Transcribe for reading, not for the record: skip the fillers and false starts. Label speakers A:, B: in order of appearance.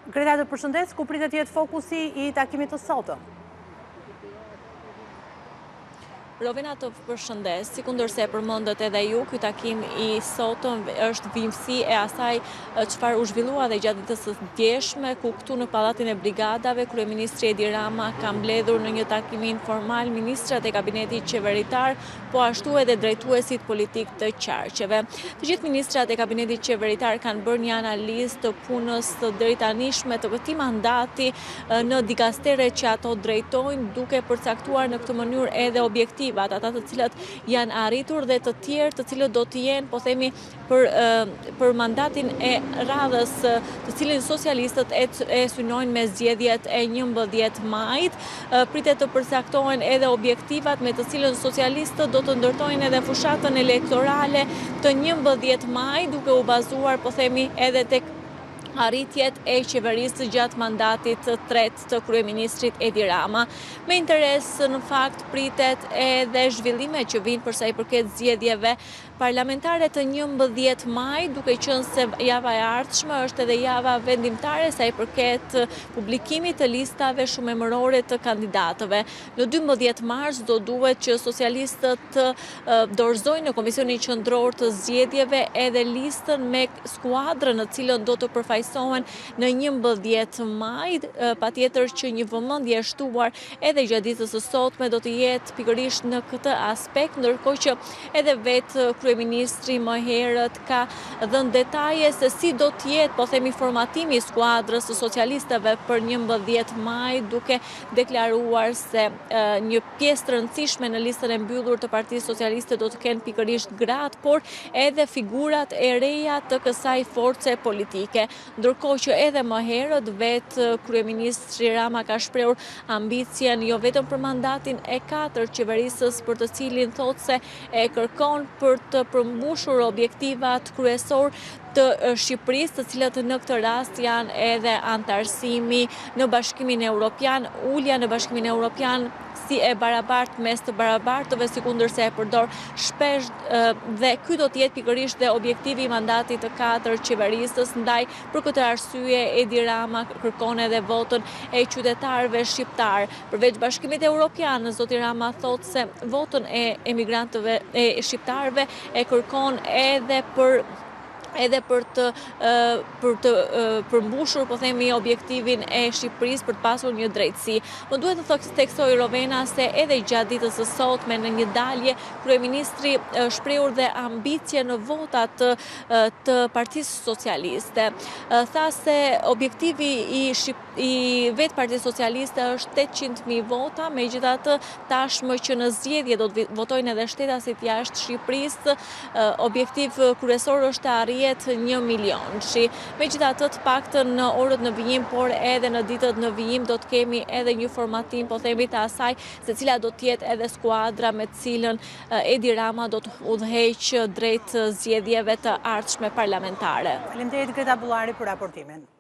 A: Greta, të përshëndes, ku pritet jetë fokusi i takimit të sotëm?
B: Rovena, të përshëndes, si kundërse përmendët edhe ju, ky takim i sotëm është vimësi e asaj çfarë u zhvillua dhe gjatë ditës së djeshme, ku këtu në Pallatin e Brigadave, kryeministri Edi Rama ka mbledhur në një takim informal ministrat e kabinetit qeveritar, po ashtu edhe drejtuesit politik të qarqeve. Të gjithë ministrat e kabinetit qeveritar kanë bërë një analizë të punës të drejtanishme të këtij mandati në dikastere që ato drejtojnë, duke përcaktuar në këtë mënyrë edhe objektiv ata të cilët janë arritur dhe të tjerë të cilët do të jenë, po themi, për mandatin e radhës të cilin socialistët e synojnë me zgjedhjet e 11 majit. Pritet të përcaktohen edhe objektivat me të cilën socialistët do të ndërtojnë edhe fushatën elektorale të 11 maj, duke u bazuar, po themi, edhe tek arritjet e qeverisë gjatë mandatit të tretë të kryeministrit Edi Rama. Me interes, në fakt, pritet edhe zhvillime që vinë përsa i përket zgjedhjeve parlamentare të 11 maj, duke qenë se java e ardhshme është edhe java vendimtare sa i përket publikimit të listave shumëmërore të kandidatëve. Në 12 mars do duhet që socialistët të dorëzojnë në Komisionin Qendror të Zgjedhjeve edhe listën me skuadrën në cilën do të përfaqësohen në 11 maj, patjetër që një vëmendje e shtuar edhe gjatë ditës së sotme do të jetë pikërisht në këtë aspekt, ndërkohë që edhe vetë kryeministri më herët ka dhënë detaje se si do të jetë, po themi, formatimi i skuadrës së socialistëve për 11 maj, duke deklaruar se një pjesë të rëndësishme në listën e mbyllur të Partisë Socialiste do të kenë pikërisht gratë, por edhe figurat e reja të kësaj force politike. Ndërkohë që edhe më herët vetë kryeministri Rama ka shprehur ambicien jo vetëm për mandatin e 4 qeverisës, për të cilin thotë se e kërkon për të përmbushur objektivat kryesor të Shqipërisë, të cilat në këtë rast janë edhe antarësimi në Bashkimin Evropian, ulja në Bashkimin Evropian si e barabart mes të barabartëve, si kundërse e përdor shpesh, dhe ky do të jetë pikërisht dhe objektivi i mandatit të 4 qeverisës. Ndaj, për këtë arsye, Edi Rama kërkon edhe votën e qytetarëve shqiptar. Përveç Bashkimit Evropian, zoti Rama thotë se votën e emigrantëve e shqiptarëve e kërkon edhe për të përmbushur, po themi, objektivin e Shqipërisë për të pasur një drejtësi. Më duhet të theksoj, Rovena, se edhe gjatë ditës së sotme në një dalje, kryeministri shprehur dhe ambicje në votat të Partisë Socialiste. Tha se objektivi i vetë Partisë Socialiste është 800.000 vota, megjithatë tashmë që në zgjedhje do të votojnë edhe shtetasit jashtë Shqipërisë, objektiv kryesor është të arrihet 1 milion. Megjithatë, të paktën në orët në vijim, por edhe në ditët në vijim do të kemi edhe një formatim, po themi, të asaj se cila do të jetë edhe skuadra me cilën Edi Rama do të udhëheqë drejt zgjedhjeve të ardhshme parlamentare.
A: Faleminderit, Greta Bullari, për raportimin.